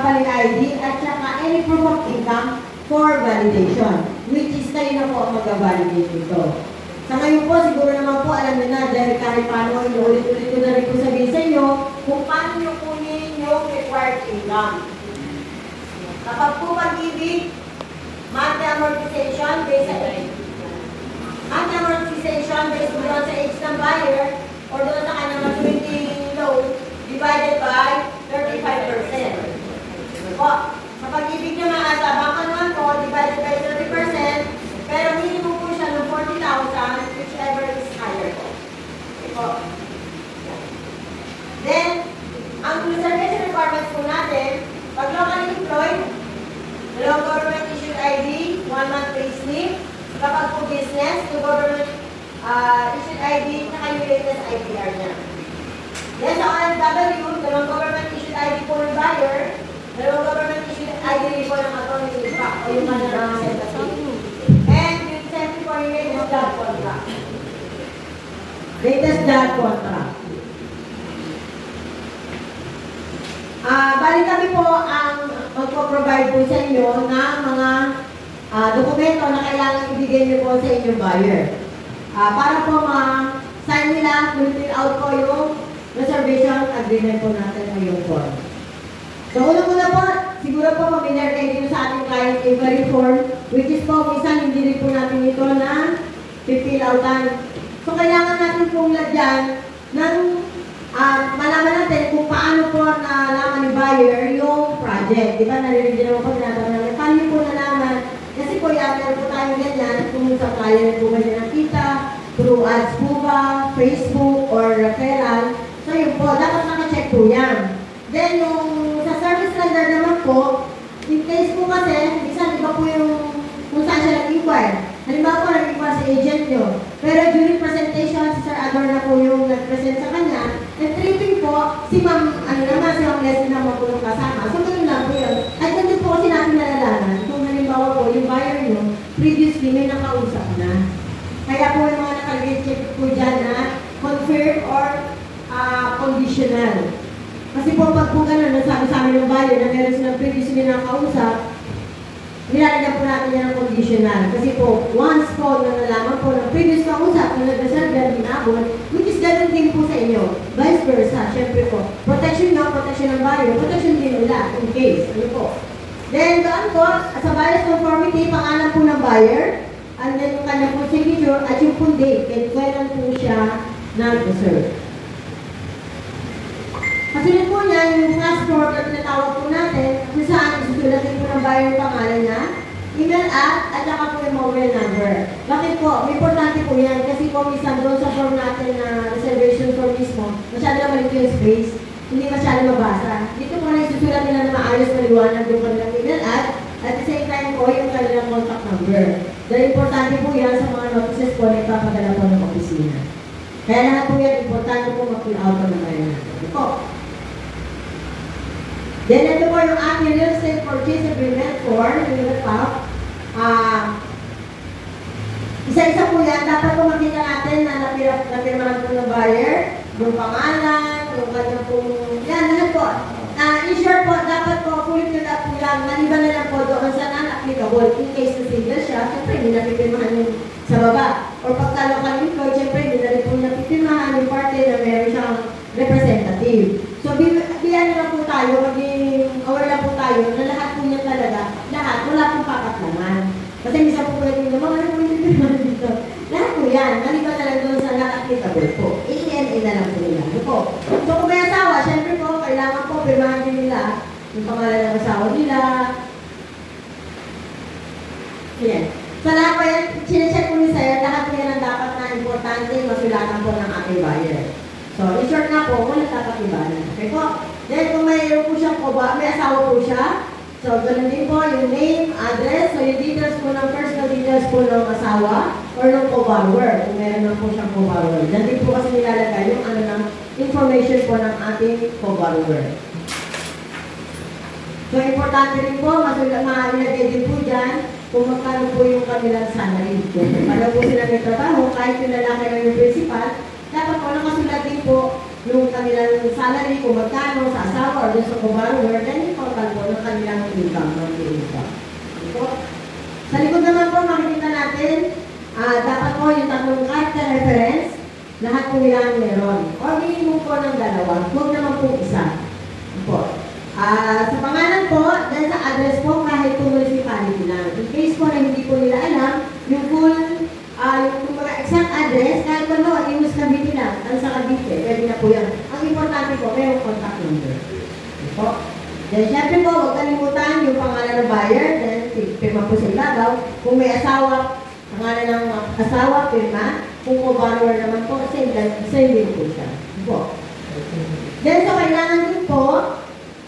valid ID at saka any proof of income for validation, which is kayo na po ang mag-validate ito. Sa ngayon po, siguro naman po, alam niyo na, dahil kahit paano, inuulit-ulit ko na rin po sabihin sa inyo, kung paano nyo kunin yung required income. Kapag po pag-ibig, monthly amortization based sa age. Monthly amortization based po doon sa age ng buyer or doon sa kanyang maturity loan divided by 35%. Po, sa pag-ibig nyo mga bangka naman po, divided by 30%, pero minimum po siya ng 40,000, whichever is higher po. Okay po. Then, ang conservation requirements po natin, pag locally employed, dalawang government issued ID, 1 month pay slip. Kapag po business, yung government issued ID, saka yung latest IPR niya. Then sa OFW, dalawang government issued ID po ng buyer, dalawang government issued ID po ng attorney o yung kanilang representative. And yung siyempre po yung latest job contract. Latest job contract. Bali kami po ang magpo-provide po sa inyo ng mga dokumento na kailangan ibigay niyo po sa inyong buyer. Para po ma-sign nila, fill out po yung reservation agreement po natin ngayon po. So, unang-una po, siguro po familiar kayo dito sa ating client inquiry form, which is po, minsan hindi rin po natin ito na fill outan. So, kailangan natin pong lagyan ng malaman natin kung paano po nalaman ni buyer yung project. Diba, narinig din naman po, tinatanong namin, paano po nalaman? Kasi po, meron po tayo ganyan, kung sa client po ba niya nakita, through ads po ba, Facebook, or referral. So, yun po, dapat naka-check po yan. Then, yung sa service lender naman po, in case po kasi, minsan iba po yung kung saan siya nag-inquire. Halimbawa po, nag-inquire sa agent nyo. Pero during presentation, si Sir Ador na po yung nag-present sa kanya. And tripping po, si Ma'am, si Ma'am Leslie naman po yung kasama. So, ganun lang po yun. At ganun po kasi natin nalalaman, kung halimbawa po, yung buyer nyo, previously may nakausap na. Kaya po yung mga nakalagay po dyan na confirm or conditional. Kasi po, pag po ganun, nasabi sa amin ng buyer na meron silang previously nakausap, nilalagyan po natin yan ng conditional. Kasi po, once po na nalaman po ng previous kausap na nag-reserve yan, binabon, which is ganun din po sa inyo. Vice versa, syempre po. Protection nyo, protection ng buyer, protection din nila in case. Ano po? Then, doon po, sa buyer's conformity, pangalan po ng buyer, and then yung kanyang po signature, at yung po date, and kailan po siya nag-reserve. Kasunod po niya, yung passport na tinatawag po natin, kung saan isutulatin po ng buyer yung pangalan niya, email at saka po yung mobile number. Bakit po? Importante po yan kasi po minsan doon sa form natin na reservation form mismo, masyado na malito yung space, hindi masyado mabasa. Dito po na isusulat nila na maayos na liwanag yung kanilang email at the same time po yung kanilang contact number. Dahil importante po yan sa mga notices po na ipapadala po ng opisina. Kaya lahat po yan, importante po mag-fill out po ng buyer natin. Ito po. Then, ito po yung ating real estate purchase agreement for unit top. Isa-isa po yan. Dapat po makita natin na napirmahan po ng buyer, yung pangalan, yung kanyang pong, yan, lahat po. In short po, dapat po, fully filled up po yan. Maliban na lang po doon sa non-applicable. In case na single siya, siyempre hindi napipirmahan yung sa baba. Or pagka local employed, siyempre hindi na rin po napipirmahan yung party na meron siyang representative. So, biyan na po tayo, maging aware lang po tayo na lahat po niya talaga, lahat, wala pong pakatlangan. Kasi minsan po pwede naman, ano po yung pinag dito? Lahat po yan, maliban na lang doon sa not-applicable po. ANA na lang po nila. Ano po? So, kung may asawa, syempre po, kailangan po, pirmahan din nila yung pangalan ng asawa nila. Yan. Sa lahat po yan, sinecheck po ni Sir, lahat po yan ang dapat na importante, masulatan po ng ating buyer. So, in short na po, wala dapat ibanan. Okay po? Then, kung mayroon po siyang may asawa po siya, so, ganun din po yung name, address, so yung details po ng personal details po ng asawa or ng co-borrower, kung meron na po siyang co-borrower. Diyan din po kasi nilalagay yung ng information po ng ating co-borrower. So, importante rin po, mailagay din po dyan kung magkano po yung kanilang salary. Para po sila may trabaho, kahit yung lalaki ng yung principal, dapat po nakasulat din po yung kanilang salary, kung magkano sa asawa or sa co-borrower, then yung total po ng kanilang income, monthly income. So, sa likod naman po, makikita natin, dapat po yung tatlong character reference, lahat po nilang meron. Or minimum po ng dalawa, huwag naman po isa. Po. Sa pangalan po, dahil sa address po, kahit po municipality lang. In case po na hindi po nila alam, yung full, yung mga exact address, kahit po no, Imus Cavite lang, ang sa Cavite, pwede na po yan. Ang importante po, may contact number. Po. Then, syempre po, huwag kalimutan yung pangalan ng buyer, then, pirma po sa ibabaw. Kung may asawa, pangalan ng asawa, pirma. Kung co-borrower naman po, same din po siya. Po. Then, so, kailangan din po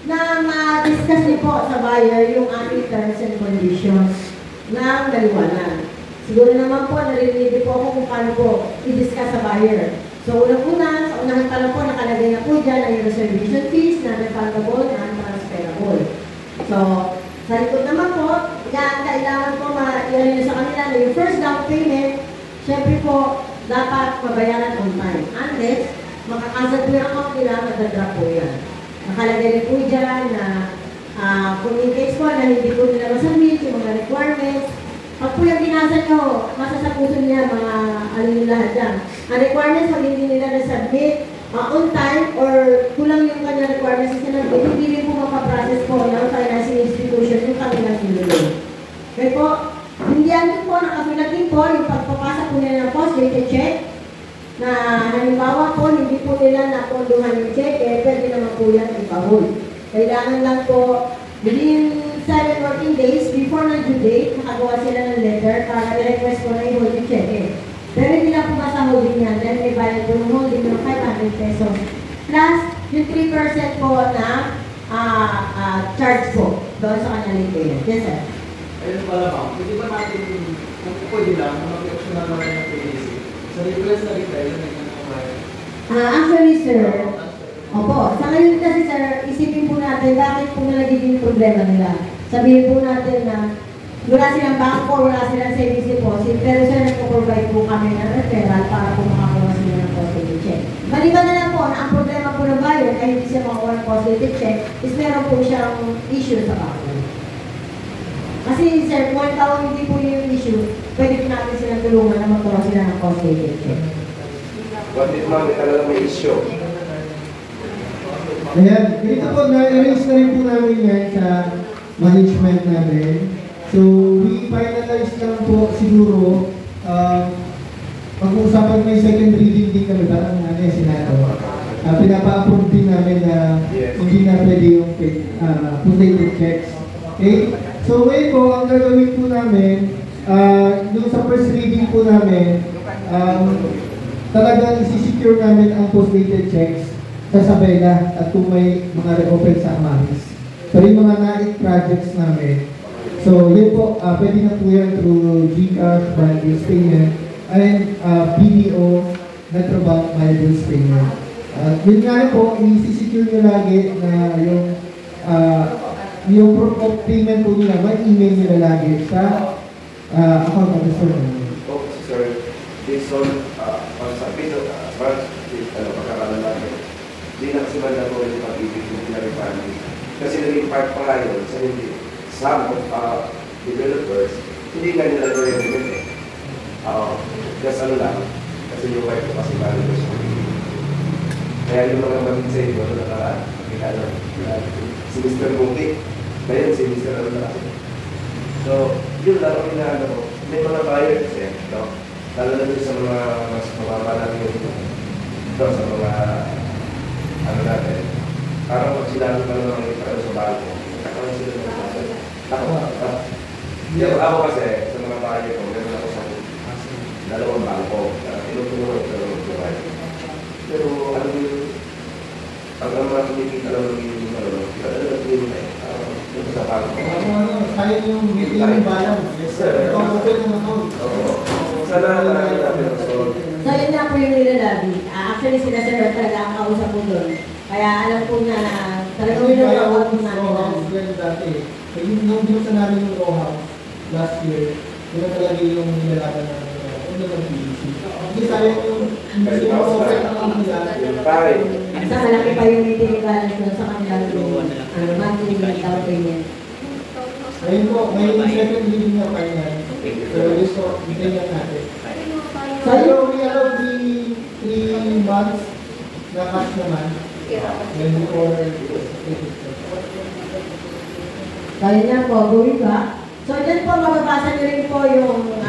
na ma-discuss din po sa buyer yung ating terms and conditions ng maliwanag. Siguro naman po, narinig din po ako kung paano po i-discuss sa buyer. So, unang-una, sa unahan pa lang po, nakalagay na po dyan ang yung reservation fees, non-refundable, non-transferable. So, sa likod naman po, yan, kailangan po ma-ilan nyo sa kanila na yung first down payment, syempre po, dapat mabayaran on time. Unless, makakasad po yung account nila, madadrop po yan. Nakalagay rin po dyan na kung in case po na hindi po nila masubmit yung mga requirements, pag po yung binasa nyo, masasapuso niya mga ano yung lahat dyan. Ang requirements, pag hindi nila na-submit on time or kulang yung kanyang requirements sa sinabit, hindi rin po mapaprocess po ng financing institution yung kanilang nilulong. Kaya po, hindi yan po nakasulat din po yung pagpapasa po nila ng post-dated check na halimbawa po, hindi po nila naponduhan yung check, pwede naman po yan ipahul. Kailangan lang po, within 7 working days before na due date, nakagawa sila ng letter para i-request po na i-hold yung check. Pero hindi lang po basta holding yan, then may bayad po ng holding ng 500 pesos. Plus, yung 3% po na charge po doon sa kanyang payment. Yes, sir. Ayun pala ma'am, hindi ba natin, kung pwede lang, mag-option na naman ng PDC? Sa request na rin tayo, actually, sir, opo, sa ngayon kasi sir, isipin po natin bakit po na nagiging problema nila. Sabihin po natin na wala silang bangko, wala silang savings deposit, pero sir, nagpo-provide po kami ng referral para po makakuha sila ng post-dated check. Maliban na lang po na ang problema po ng buyer kahit hindi siya makakuha ng post-dated check is meron po siyang issue sa bangko. Kasi sir, kung taon hindi po yung issue, pwede po natin silang tulungan na magkaroon sila ng post-dated check. What if ma'am, talaga may issue? Ayan, ganito po, na-arrange na rin po namin yan sa management namin. So, we finalize lang po siguro, pag-uusapan may second reading din kami, parang ano yung Senado. Pinapa-approve din namin na hindi na pwede yung post-dated checks. Okay? So, ngayon po, ang gagawin po namin, yung sa first reading po namin, talagang isi-secure namin ang post-dated checks sa Sabela at kung may mga re-open sa Amaris. So, yung mga na-it projects namin. So, yun po, pwede na po yan through GCash, Bank Bills Payment, and BDO, Metrobank, My Bills Payment. Yun nga po, isi-secure nyo lagi na yung proof of payment po nila, may email nila lagi sa account officer namin. Oh, sir, based on pag-submit o pagkakaroon natin, hindi na kasi maganda po yung pag-ibig ng pinag-refunding. Kasi naging part pa nga yun, some of developers, hindi nga nila nag-recommend eh. Just ano lang, kasi yung wife ko kasi bali ko siya. Kaya yung mga maging sa inyo, si Mr. Bungi, ngayon si Mr. ano na kasi. So, yun lang ang inaano ko. May mga buyer kasi, no? Lalo na sa mga mas mababa natin yung sa mga ano natin. Parang pag sila pa naman ang iparo sa bangko, parang sila naman ako kasi sa mga buyer ko, meron ako sa dalawang bangko. Tinutulungan ko dalawang buhay. Pero ano yung ang mga kumikita lang ng kita na lang yung ito sa bangko. Kaya yung meeting yung balance. Yes, sir. Open na ako. Sana natin natin. So, yun na po yung nilalabi. Actually, sila sir talaga ang kausap po doon. Kaya alam po na talagang nilalawan po namin. Dati. Nung binusa namin yung row house last year, yun talaga yung nilalaban namin. nila ng PVC. Hindi tayo yung offer ng mga nila. Pare. Sa malaki pa yung meeting balance doon sa kanilang monthly down payment. Ayun po, may second reading na finance. So, this po, bitigyan natin. So, we allow 3 months na cash naman. Then before, Kaya niya po, going back. So, dyan po, mababasa niyo rin po yung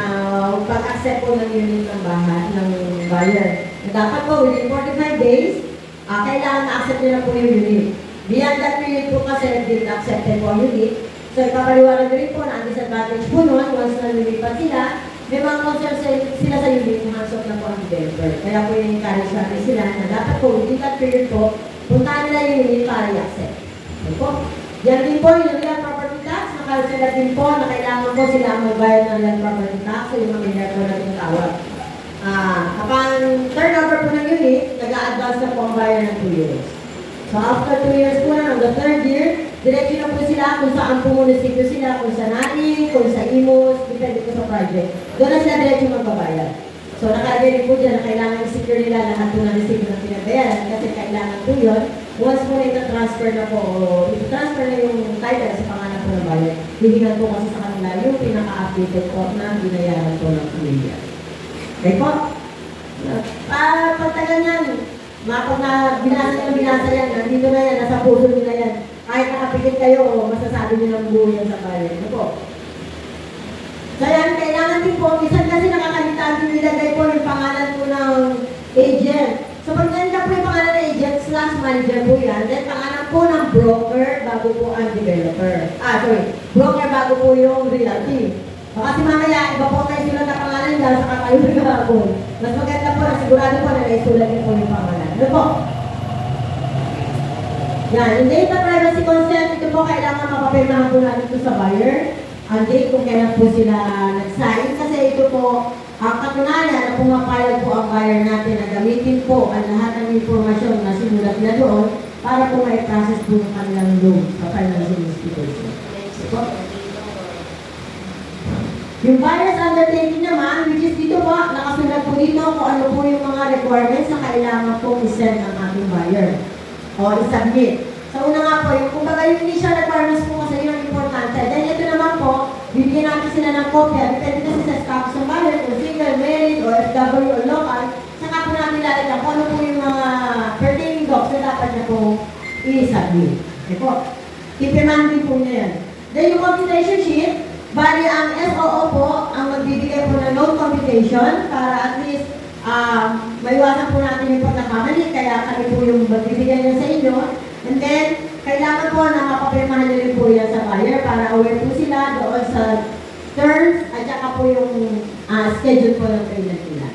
pag-accept po ng unit ng bahay, ng buyer. Na dapat po, within 45 days, kailangan na-accept nyo na po yung unit. Beyond that period po kasi, hindi na-accepted po ang unit. So, ipapaliwanag rin po na ang disadvantage po nun, once na lumipat sila, may mga concerns sila sa unit, hands-off na po ang developer. Kaya po yung encourage natin sila na dapat po, within that period po, puntahan nila yung unit para i-accept. Okay po? Yan din po yung real property tax, nakasalat din po na kailangan po sila ang magbayad ng real property tax, so yung mga minor po natin tawag. Kapag turnover po ng unit, nag-a-advance na po ang bayad ng 2 years. So after 2 years po na, on the 3rd year, diretso na po sila kung saan po munisipyo sila, kung sa NARI, kung sa IMOS, depende po sa project. Doon na sila diretso magbabayad. So nakalagay rin po dyan na kailangan i-secure nila lahat po ng receipt na pinabayaran kasi kailangan po yun. Once po na ita-transfer na po, ita-transfer na yung title sa pangalan po ng bayan, hihingan po kasi sa kanila yung pinaka-updated po na binayaran po ng pamilya. Okay po? Pagtagal yan, pag na binasa yan, nandito na yan, nasa puso nila yan. Kahit nakapikit kayo, masasabi nyo ng buhay yan sa bayan. Ano po? So yan, kailangan din po, minsan kasi nakakalitaan din nilagay po yung pangalan po ng agent. So pag nanda po yung pangalan ng agent / manager po yan, then pangalan po ng broker bago po ang developer. Broker bago po yung realty. Kasi mamaya, iba po tayo sulat na pangalan dahil sa kayo nagkakapon. Mas maganda po na sigurado po na naisulat niyo po yung pangalan. Ano po? Yan, yung data privacy consent, ito po kailangan mapapirmahan po natin ito sa buyer. Ang date kung kailan po sila nag-sign. Kasi ito po, ang katunayan na pumapayag po ang buyer natin na gamitin po ang lahat ng informasyon na sinulat na doon para po may process po ng kanilang loan sa financing institution. So, yung buyer's undertaking naman, which is dito po, nakasulat po dito kung ano po yung mga requirements na kailangan po i-send ng ating buyer o i-submit. So, una nga po, yung kumbaga yung initial requirements po kasi yun ang importante. Then ito naman po, bibigyan natin sila ng kopya. Depende kasi sa status ng buyer, kung single, married, o FW, o local. Saka po natin lalagyan kung ano po yung mga pertaining docs na dapat na po i-submit. Okay po. Ipirmahan din po niya yan. Then yung computation sheet, bali ang SOO po ang magbibigay po ng loan computation para at least maiwasan po natin yung pagkakamali. Kaya kami po yung magbibigay niya sa inyo. And then, kailangan po na mapapirmahan nyo rin po yan sa buyer para aware po sila doon sa terms at saka po yung schedule po ng payment nila.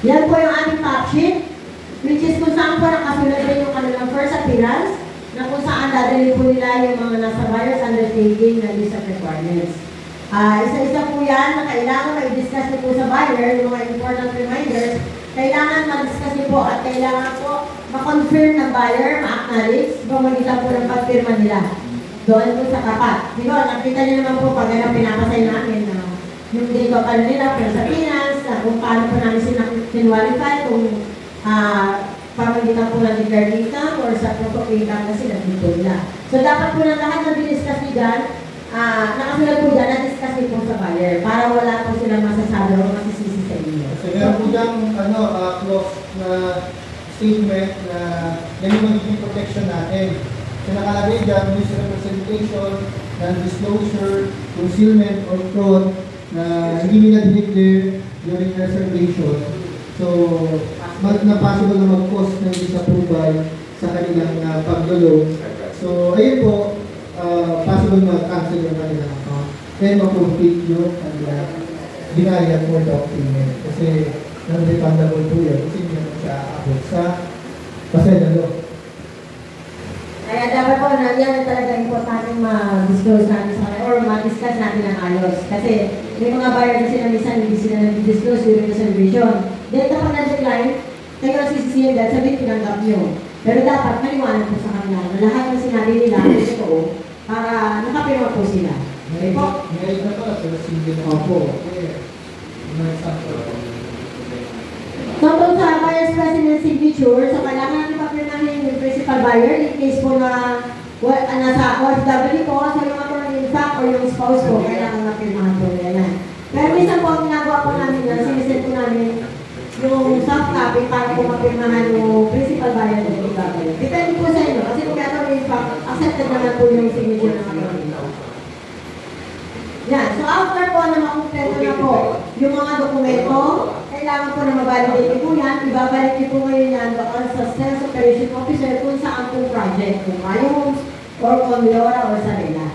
Yan po yung aming fact sheet, which is kung saan po nakasulat rin yung kanilang first appearance na kung saan dadalhin po nila yung mga nasa buyer's undertaking na list of requirements. Isa-isa po yan na kailangan ma-discuss niyo po sa buyer, yung mga important reminders, kailangan ma-discuss niyo po at kailangan po ma-confirm ng buyer, ma-acknowledge, pamagitan po ng pagpirma nila doon po sa kapat. Di ba, nakita niyo naman po pag pinapasay namin na yung date of ano nila, pero sa finance, kung paano po namin sinwalify, kung pamagitan po ng declared income or sa proper income na sila dito nila. So dapat po na lahat na diniscuss niyo dyan, nakasulat po dyan, na-discuss niyo po sa buyer para wala po silang masasabi o masisisi sa inyo. so meron po dyan, clause na statement na yan yung magiging protection natin. So nakalagay dyan, misrepresentation, non-disclosure, concealment, or fraud na hindi nila dineclare during reservation. So, na possible na mag-cause ng disapproval sa kanilang pag-loan. So, ayun po, possible mag-cancel yung kanilang account. Then, mag-complete yung kanilang binayad for down payment. Kasi, non-refundable po yan. Kasi hindi naman siya abot sa pasayalo. Kaya dapat po na yan talaga importante ma-disclose natin sa kanila or ma-discuss natin ng ayos. Kasi may mga buyer na sila minsan hindi sila nag-disclose during reservation. Then kapag na-decline, kayo ang sisisiyan dahil sabihin pinanggap nyo. Pero dapat maliwanag po sa kanila na lahat ng sinabi nila ay totoo para nakapirma po sila. Ngayon na pala, pero single na po. May sample. So, doon sa buyer's president signature, so kailangan natin papirmahin yung principal buyer in case po na nasa OFW po, so yung attorney in fact or yung spouse po, kailangan mapirmahan po nila yan. Pero minsan po, ang ginagawa po namin yan, sinisend po namin yung soft copy para po mapirmahan yung principal buyer ng OFW. Depende po sa inyo, kasi kung may attorney in fact, accepted naman po yung signature ng attorney. Yan. So, after po na makumpleto na po yung mga dokumento, kailangan po na mabalidate po yan. Ibabalik po ngayon yan doon sa Sales Operation Officer kung saan po project, kung Homes or Condora or Sarela.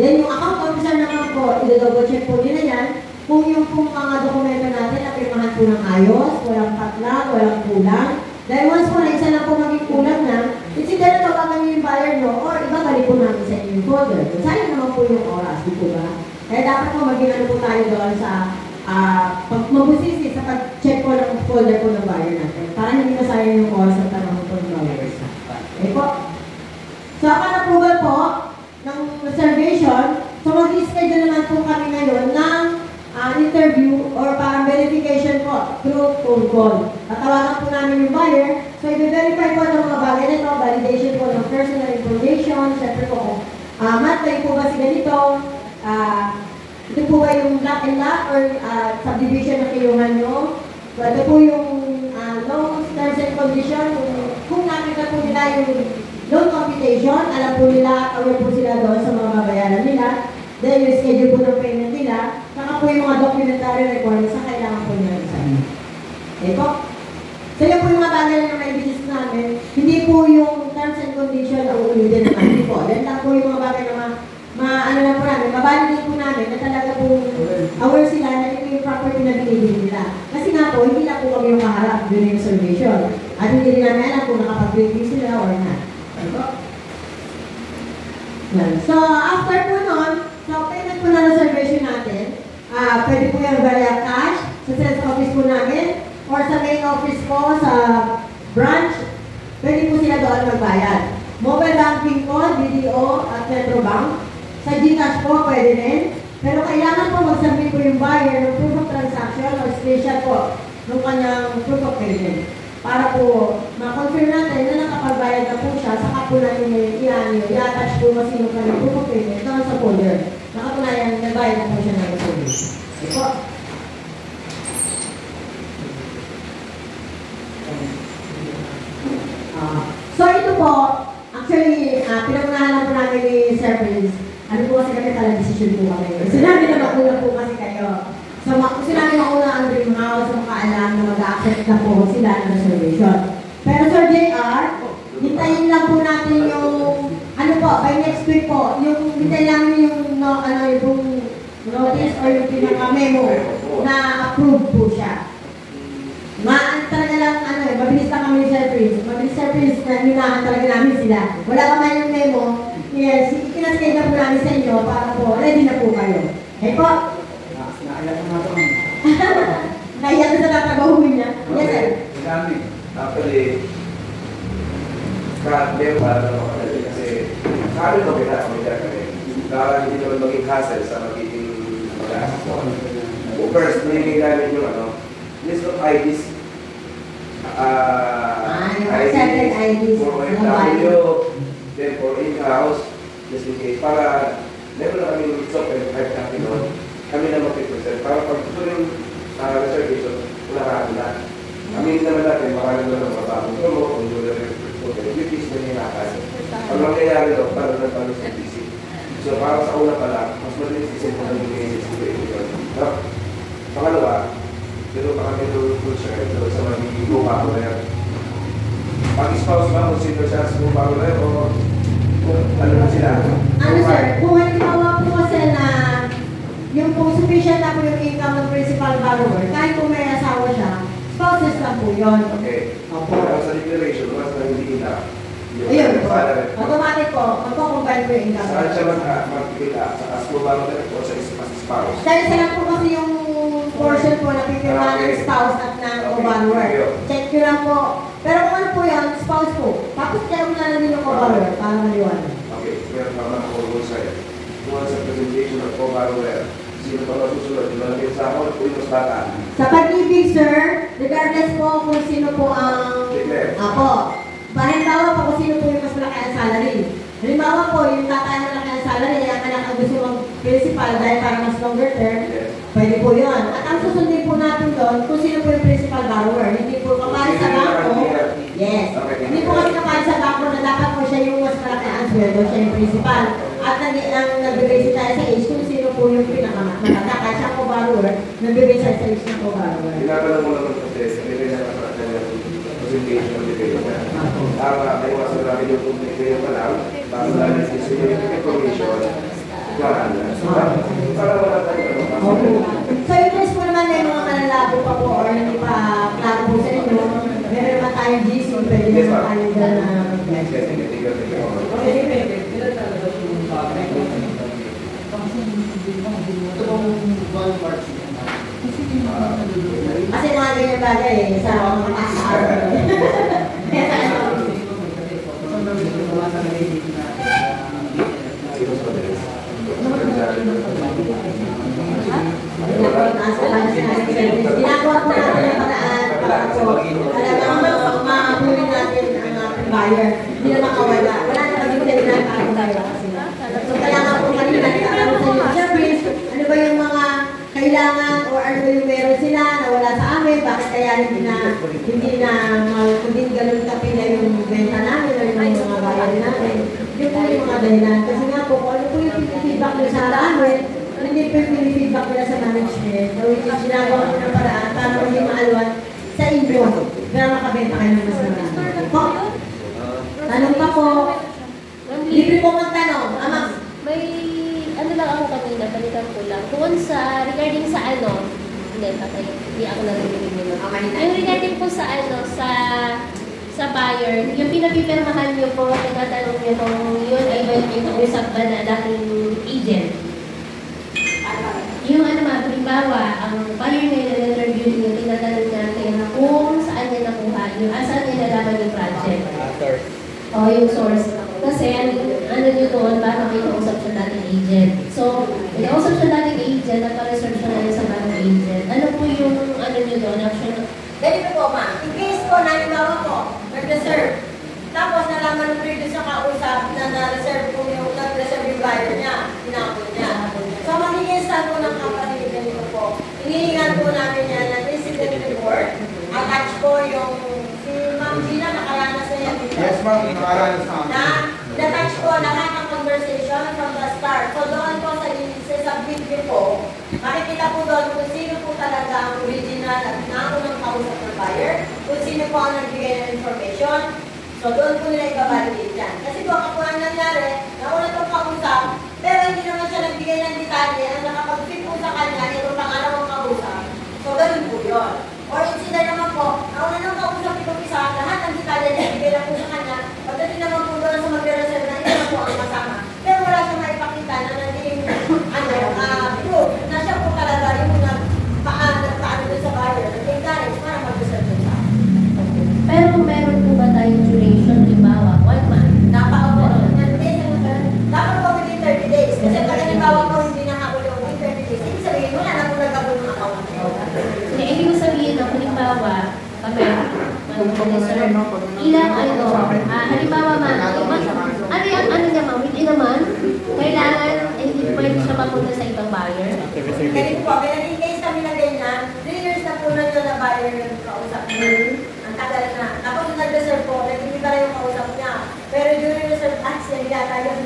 Then, yung account officer naman po, i-double check po nila yan kung yung pong mga dokumento natin napirmahan po ng ayos, walang patlang, walang kulang. Dahil once po na isa na po maging kulang na, it's either na tawagan nyo yung buyer nyo or ibabalik po namin sa inyong folder. Sayang naman po yung oras, di po ba? Kaya dapat po maging ano po tayo doon sa mabusisi sa pag-check po ng folder po ng buyer natin para hindi masayang yung oras at tanong po ng buyer. Okay po? So, upon approval po ng reservation, so mag-schedule naman po kami ngayon ng interview or parang verification po through phone call. Tatawagan po namin yung buyer. So, i-verify po ng mga bagay nito, validation po ng personal information, syempre po kung matay po ba si ganito, ito po ba yung lot and lot or subdivision na kayuhan nyo? So, ito po yung loan terms and condition. Kung nakita po nila yung loan computation, alam po nila, aware po sila doon sa mga babayaran nila. Then, yung schedule po ng payment nila. Saka po yung mga documentary requirements na kailangan po nila isahin. Okay po? So, yun po yung mga bagay na may business namin. Hindi po yung terms and condition na uulitin naman. Hindi po. Yan lang po yung mga bagay na ano lang po namin, mabalidate po namin na talaga po aware sila na ito yung property na binibili nila. Kasi nga po, hindi na po kami yung kaharap during reservation. At hindi rin namin alam kung nakapag-review sila or not. So, after po nun, so payment po na reservation natin, pwede po yung via cash sa sales office po namin or sa main office po sa branch, pwede po sila doon magbayad. Mobile banking po, BDO at Metrobank. Sa GCash po, pwede rin. Pero kailangan po mag-submit po yung buyer ng proof of transaction o screenshot po ng kanyang proof of payment. Para po ma-confirm natin na nakapagbayad na po siya, saka po natin i-attach po masino kanyang proof of payment doon sa folder. Nakatunayan, nagbayad na po siya ng reservation. Okay po. So ito po, actually, pinag-unahan lang po namin ni Sir Prince. Ano po kasi kami pala decision po kami. Sinabi na mauna po kasi kayo. So, sinabi mauna ang dream house, makaalam na mag-accept na po sila ng reservation. Pero Sir JR, hintayin lang po natin yung, ano po, by next week po, yung hintayin lang yung, yung notice or yung pinaka-memo na approve po siya. Talaga lang, mabilis lang kami ni Sir Prince. Mabilis Sir Prince, hinahan talaga namin sila. Wala pa man yung memo. Yes, kinascade na po namin sa inyo para po, ready na po kayo. Okay po? Naiyak na ito. Naiyak na sa natabahuhin niya. Yes, sir. Actually, may para na makadali kasi sabi ko pinaka-committed kami. Para hindi naman maging hassle sa magiging mag-aasas. First, nilagay namin yung list of IDs. IDs for OFW, then for in-house, just in case, para meron na kami stock and hard copy noon, kami na mag-present. Para pag ito yung reservation, wala na. Kami naman natin, baka naman ng mababong mo, kung doon na rin, which is nangyayari. Ang mangyayari doon, para na palo sa PC. So, para sa una pala, mas malinis isin mo ng mga situation. Pangalawa, dito pa kami ng full share, dito sa magiging buka ko na yan. Pag-spouse ba, consider siya sa buka ko na yan, o ano na sila? Ano sir, kung halimbawa po kasi na yung kung sufficient na po yung income ng principal borrower, kahit kung may asawa siya, spouses lang po yun. Okay. Pero sa declaration, once na hindi kita, ayun po. Automatic po, magpo-combine po yung income. saan siya magkita? Sa asmo ba o sa spouse? Dahil sila po kasi yung portion po na pipirma ng spouse at ng co-borrower. Check nyo lang po. Pero kung ano po yan, spouse po. Tapos check mo na lang din yung co-borrower para maliwanag. Okay, meron pa mga ako sa'yo. tungkol sa presentation ng co-borrower. Sino pa masusunod? Yung malapit sa ako o yung mas bata? Sa pag-ibig, sir, regardless po kung sino po ang... Declare. Apo. Halimbawa po kung sino po yung mas malaki ang salary. Halimbawa po, yung tatay ang malaki ang salary, ang anak ang gusto mong principal dahil para mas longer term, Yes. pwede po yun. At ang susundin po natin doon, kung sino po yung principal borrower. Hindi po kapal sa bangko. Yes. Hindi po kasi kapal sa bangko na dapat po siya yung mas malaki ang sweldo, siya yung principal. At nag-base tayo sa age kung sino po yung pinakamatanda. Kaya siya po borrower, nag-base tayo sa age ng po borrower. Tinatanong mo naman kasi, nilagay na naman ng presentation ng debate na. Tama, may iwasan namin yung public ngayon pa lang, bago namin sisi yung information, klaraan na. Para wala tayo Opo. So, yung test po naman may mga malalabo pa po or hindi pa klaro po sa inyo, meron naman tayong GC, pwede naman tayo dyan na mag-guess. Ilan talaga yung bagay ko? Ito bang ballpark siya? Kasi mga ganyan bagay eh, sa mga mataas. Kaya tayo. Ginagawa po natin ang paraan para po talagang mahuli natin ang buyer. Hindi na makawala. Wala na maging kailangan para buyer kasi. So kaya nga po kanina, nagtatanong sa inyo, Sir Prince, ano ba yung mga kailangan o ano ba yung meron sila na wala sa amin? Bakit kaya hindi ganun kapila yung benta namin o yung mga buyer namin? Yun po yung mga dahilan. Kasi nga po, kung ano po yung feedback nila sa amin, hindi po yung feedback nila sa management. So, which is ginagawa ko ng paraan para hindi maalwan sa inyo. Kaya makabenta kayo ng mas marami. Po, tanong pa po. Libre po magtanong. Ama. May ano lang ako kanina, balikan ko lang. Doon sa, regarding sa ano, hindi ako narinig nyo. Yung regarding po sa ano, sa buyer, yung pinapipirmahan nyo po, tinatanong nyo kung yun ay ba yung kausap ba na dating agent. Yung ano mga, halimbawa, ang buyer ngayon na interview nyo, tinatanong natin kung saan niya nakuha, yung saan niya nalaman yung project. O yung source. Kasi ano nyo doon, paano kayo kausap sa dating agent. So, kausap sa dating agent at pa-research na rin sa dating agent. Ano po yung ano nyo doon, action? Ganito po, ma'am. In case po, nalimawa po, nag-reserve. Tapos nalaman ng previous sa kausap na na-reserve po yung nag-reserve yung buyer niya, tinapon niya. So, magiging stand po ng company, ganito po. Hinihingan po namin yan ng incident report. Attach po yung si Ma'am Gina, nakaranas na yan dito. Yes, ma'am. Nakaranas na. Na-touch po lahat ng conversation from the start. So, doon po sa video po, makikita po doon kung sino po talaga ang original at naunang kausap ng buyer, kung sino po ang nagbigay ng information. So, doon po nila ibabalidate yan. Kasi po, ako ang nangyari, nauna itong kausap, pero hindi naman siya nagbigay ng detalye, ang nakapag-fit po sa kanya, itong pangalawang kausap. So, ganun po yun. Or instead naman po, nauna nang kausap itong isa, lahat ng detalye niya, ibigay na po sa kanya, pagdating naman po doon sa mag-reserve na ito na po ang kasama. Pero wala siyang maipakita na naging proof na siya po talaga yung nagpaano doon sa buyer, nag-encourage para mag-reserve doon sa akin. Pero meron po ba tayong duration, halimbawa, 1 month? Dapat po within 30 days. Kasi pag halimbawa po hindi nakakuli within 30 days, ibig sabihin wala na po nagkabul ng account. Hindi, ibig ko sabihin na halimbawa, kami, mag-reserve, ilang ano, halimbawa ano yung ano niya ma'am, hindi naman, kailangan, hindi pwede siya mapunta sa ibang buyer. Ganito po, may naging case kami na ganyan, 3 years na po na yun na buyer yung kausap niya. Ang tagal na. Tapos yung nag-reserve po, nag-ibig na yung kausap niya. Pero during reserve action, yata yun.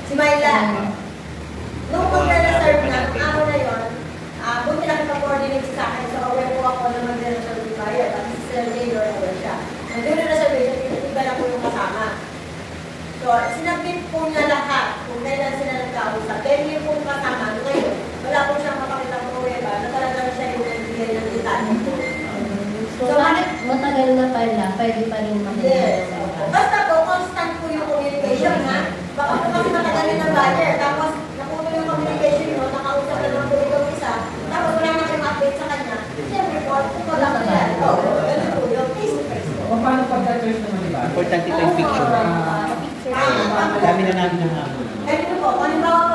Si Myla. Nung mag-reserve na, nung ako na yun, buti lang ipag-coordinate sa akin. So, aware po ako na mag-reserve yung buyer. Kasi si Sir Taylor, aware siya. During reservation, iba na po yung kasama. So, sinabit po niya lahat kung kailan sila nagkausap. Dahil yung pong kasama, ngayon, wala po siyang mapakita ng pruweba na talagang siya yung nagbigay ng detalye. So, matagal na pala, pwede pa rin makita. Yes. Basta po, constant po yung communication, ha? Baka po kasi matagalin ng buyer, tapos napuno yung communication mo, nakausap na naman po ikaw isa, tapos wala na kayong update sa kanya. Siyempre po, kung wala ko yan, ganun po yung face-to-face. O paano pagka-choice naman, diba? Importante ito yung picture. Dami na namin ng Ganito po, kung halimbawa po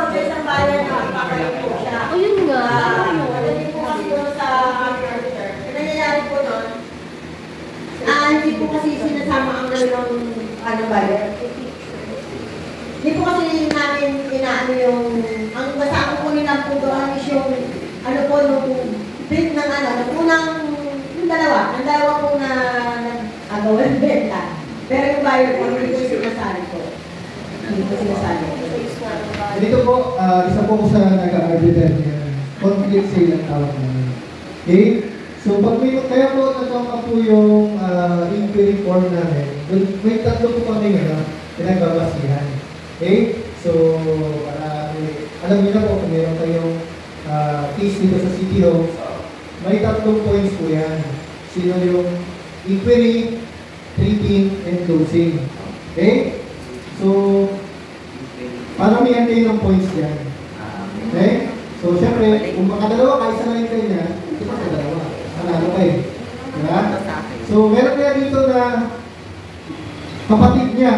buyer na magpapalit po siya. O yun nga. Ano din po kasi doon sa computer. Ang nangyayari po doon, hindi po kasi sinasama ang ano buyer. Hindi po kasi namin inaano yung, ang basta ang kunin lang po doon is yung, ano po, nung print ng ano, nung unang, yung dalawa po na nagawa ng benta. Pero yung buyer po, hindi po sinasali po. Hindi po sinasali. Dito po, isa po ko sa nag-arbitrate niya. Conflict sale ang tawag namin. Okay? So, pag kaya po nagkaka po yung inquiry form namin, may tatlo po kami pinagbabasihan. Okay? So, para alam niyo na po kung meron kayong case dito sa CTO, may tatlong points po yan. Sino yung inquiry, treating, and closing. Okay? So, paramihan kayo ng points yan. Okay? So, syempre, kung makadalawa ka, isa na rin kayo niya, ito pa sa dalawa. Panalo kayo. Diba? So, meron kaya dito na kapatid niya.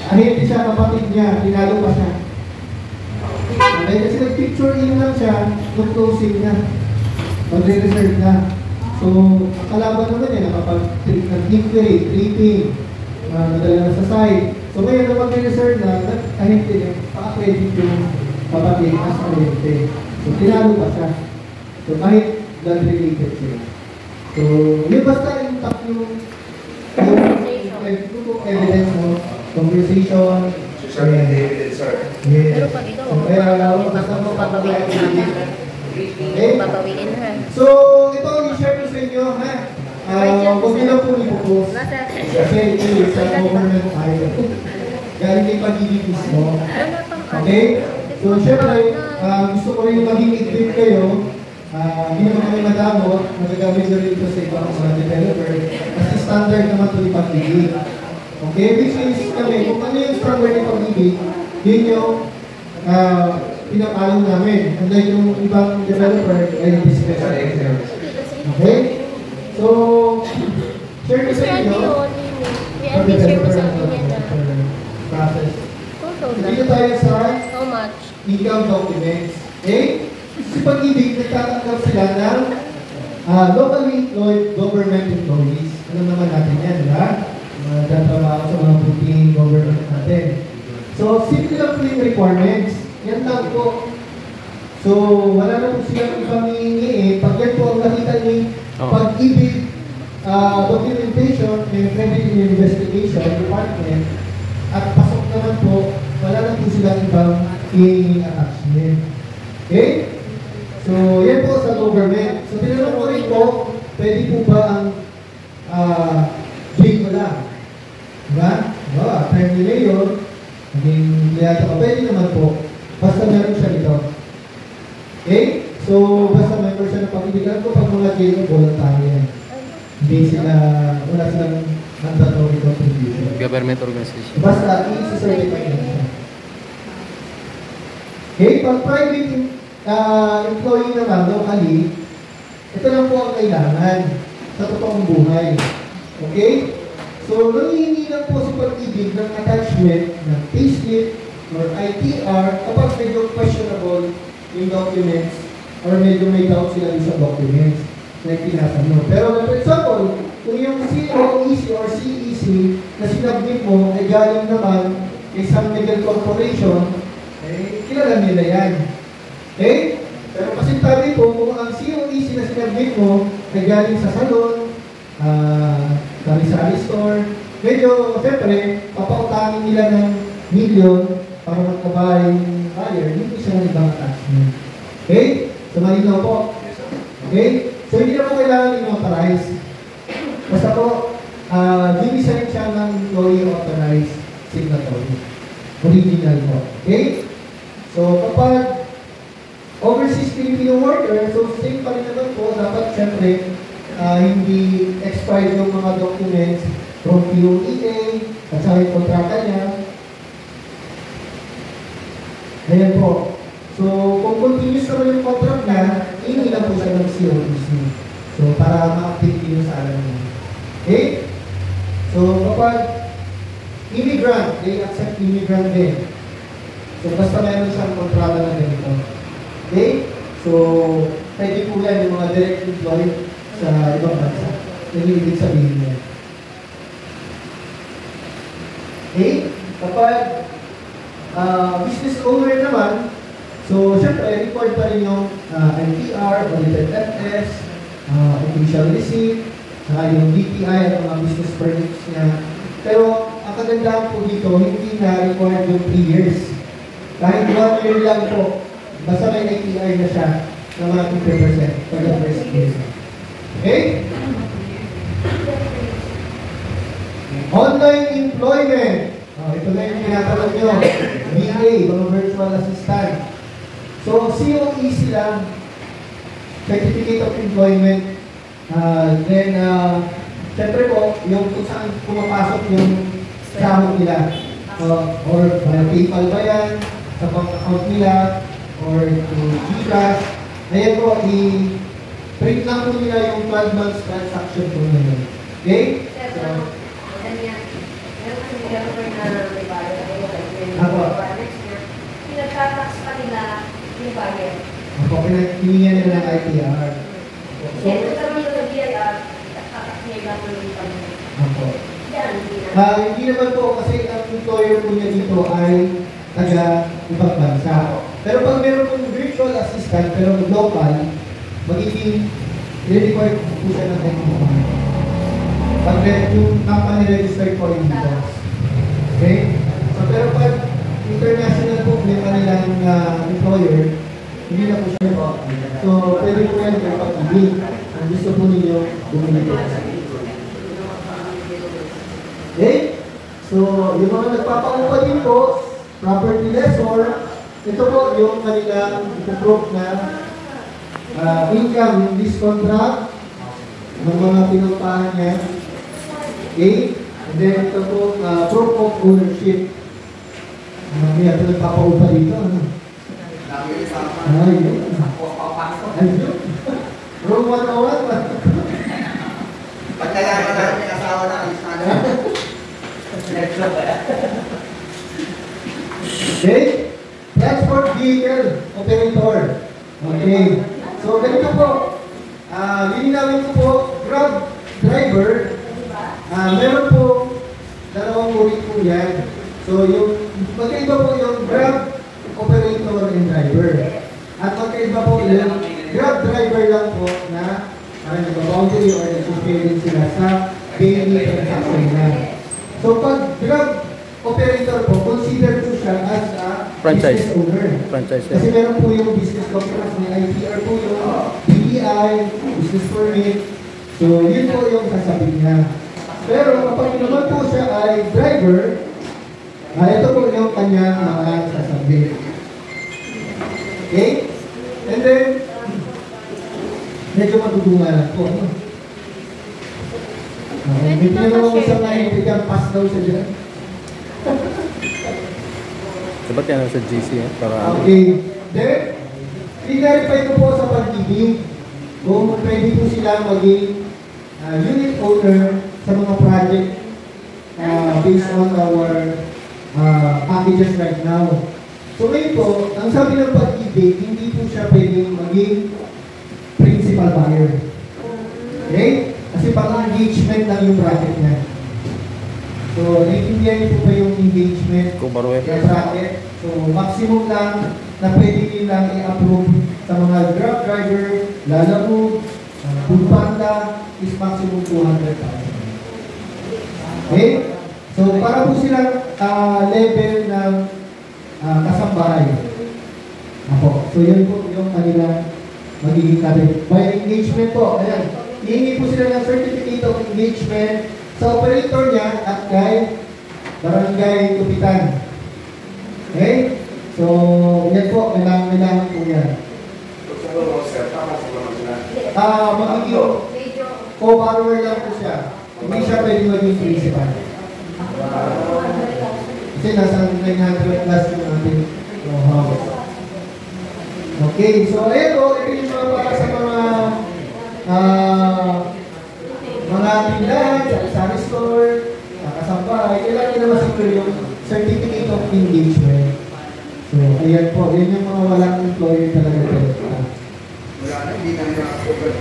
Ahente siya, kapatid niya, tinalo pa siya. Okay, kasi nag-picture in lang siya, nag-closing niya. Magre-reserve na. So, ang kalaban naman niya, nakapag-treat ng inquiry, treating, nadala na sa site. So, ngayon na magre-reserve na, ahente niya, pa-accredit yung kapatid as ahente. So, tinalo pa siya. So, kahit blood-related siya. So, yun basta impact yung evidence mo, conversation, Social media evidence, sir. yes. Pero pag ito, So, kaya basta mo papawiin natin. okay? Papawiin ha. So, ito i-share ko sa inyo, ha? Huwag nyo lang po ipopost. Kasi ito sa government file. Galing kay pag-ibig mismo. Okay? So, syempre, gusto ko rin maging equip kayo. Hindi naman kami madamot. Magagamit nyo rin ito sa ibang mga developer. Kasi standard naman ito ni pag-ibig. Okay? Which is kami, kung ano yung standard ni pag-ibig, yun yung pinapalo namin. And then yung ibang developer ay discuss. Okay? So, share ko sa inyo. Share mo sa akin yan na. Process. Total Dito na. tayo sa How much? income documents. Okay? Sa pag-ibig, nagtatanggap sila ng locally employed government employees. Alam naman natin yan, di ba? Nagtatrabaho sa mga booking government natin. So, simple lang po yung requirements. Yan lang po. So, wala na po silang ibang hihingi. Pag yan po ang nakita ni pag-ibig documentation, may credit investigation department, at pasok naman po, wala na po silang ibang hihingi attachment. Okay? So, yan po sa government. So, tinanong ko rin po, pwede po ba ang J ko lang? Diba? Attorney Mayor, naging liyato ka, pwede naman po. Basta meron siya dito. Okay? So, basta member siya ng pag-ibigan ko, pag mga J ko, voluntary yan. Hindi sila, wala silang mandatory contribution. Government organization. Basta, i-certify na siya. Okay? Pag private employee naman, locally, ito lang po ang kailangan sa totoong buhay. Okay? So, nangihingi lang po si pag-ibig ng attachment ng payslip or ITR kapag medyo questionable yung documents or medyo may doubt sila sa documents na pinasa mo. Pero, for example, kung yung COEC or CEC na sinabit mo ay galing naman kay San Miguel Corporation, eh, kilala nila yan. Okay? Pero kasi tabi po, kung ang COEC na sinabit mo ay galing sa salon, sari-sari store, medyo, siyempre, papautangin nila ng milyon para magkabahay yung buyer, hindi siya ng ibang attachment. Okay? So, malinaw po. Okay? So, hindi na po kailangan in-authorize. Basta po, ginisend siya ng employee authorized signatory. Original po. Okay? So, kapag overseas Filipino worker, so same pa rin naman po, dapat siyempre, hindi expired yung mga documents from POEA at saka yung kontrata niya. Ayan po. So, kung continuous naman yung contract niya, hindi lang po siya ng COEC. So, para ma-update din sa alam niya. Okay? So, kapag immigrant, they accept immigrant din. So, basta meron siyang kontrata na ganito. Okay? So, pwede po yan yung mga direct employee sa ibang bansa. Yan yung ibig sabihin niya. Okay? Kapag business owner naman, so, syempre, record pa rin yung NPR, audited FS, official receipt, saka yung DTI at mga business permits niya. Pero, ang kagandahan po dito, hindi na required yung 3 years. Kahit 1 year lang po, basta may NPR na siya ng mga 50% for the first year. Okay? Online employment. Ito na yung tinatanong nyo. VA, mga virtual assistant. So, COE sila, Certificate of Employment. Then, syempre po, yung kung saan pumapasok yung sahod nila. Or PayPal ba yan, sa pang-account nila, or to GCash. Ayan po, i-print lang po nila yung 12 months transaction po nila. Okay? So, pinagtatax pa nila yung bayad. Ako, pinagpinigyan nila ng ITR. So, Ito kami yung BIR, nagtatax nila po yung pamilya. ako. Yan, hindi na. Hindi naman po kasi ang employer po niya dito ay taga ibang bansa. Pero pag meron pong virtual assistant pero local, magiging required po siya ng ITR. Pag yung company registered po yung dito. Okay? So, pero pag international po may kanilang employer, hindi na po siya po. So, pwede po yan yung pag-ibig. Ang gusto po ninyo, bumili po. Okay? So, yung mga nagpapaupa din po, property lessor, ito po yung kanilang ipoprove na income, yung lease contract, ng mga pinumpahan niya. Okay? And then ito po, proof of ownership. Kaya ito nagpapaupa dito. Ayun. Ayun. Room 101. Pagkalaman namin may asawa na alis na Okay? Transport vehicle operator. Okay. So, ganito po. Lilinawin ko po, Grab driver, meron po dalawang uri po yan. So, yung magkaiba po yung Grab operator and driver. At magkaiba po yung Grab driver lang po na nag-boundary or nag-sharing sila sa daily transaction na. So, pag Grab operator po, consider po siya as a Franchise. business owner. Franchise. Kasi meron po yung business documents, may ITR po yung DEI, business permit. So, yun po yung sasabihin niya. Pero kapag naman po siya ay driver, ito po yung kanyang mga sasabihin. Okay? And then, medyo matudungan lang po. May pinagawa ko sa mga ibigyan, pass daw siya dyan. Dapat yan sa GC para Okay. Then, i-verify ko po sa pag-ibig kung pwede po sila maging unit owner sa mga project based on our packages right now. So ngayon po, ang sabi ng pag-ibig, hindi po siya pwedeng maging principal buyer. Okay? Kasi pang-engagement lang yung project niya. So, naiintindihan niyo po ba yung engagement kung baruwe. na bracket? So, maximum lang na pwede nilang i-approve sa mga Grab driver, Lalamove, Foodpanda is maximum 200,000. Okay? So, para po silang level ng kasambahay. Apo. So, yun po yung kanilang magiging natin. By engagement po, ayan. Hihingi po sila ng certificate of engagement sa operator niya at kay Barangay Tupitan. Okay? So, yan po, kailangan po yan. Magiging co-borrower lang po siya. Hindi siya pwede maging principal. Kasi nasa 900 plus yung ating house. Okay, so ito yung mga para sa mga tindahan, sa store, kasambahay, kailangan nila masecure yung certificate of engagement. So, Ayan po, yun yung mga walang employer talaga talaga. Wala na, hindi na na-cover.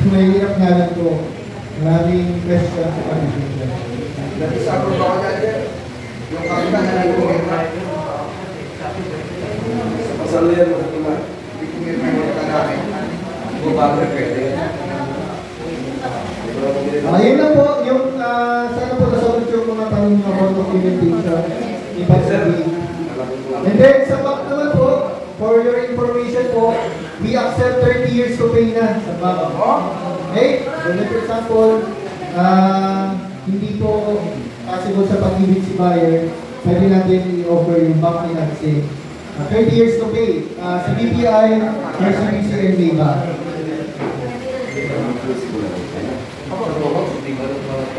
Mahirap nga lang po. Maraming question sa kanila. Nag-isapro ba ako dyan? Yung kakita na nag-pumirma. Pasalo yan mo sa Hindi pumirma yung kakita namin. Bago pwede. Ayun lang po, yung sana po nasagot yung mga tanong nyo about documentation. Ibig And then, sa back naman po, for your information po, we accept 30 years to pay na sa back. Okay? So, like for example, hindi po possible sa pag-ibig si buyer, pwede natin i-offer yung back nila kasi 30 years to pay. Sa BPI, RCBC, and Viva.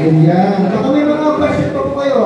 Yan. Baka may mga question pa po kayo.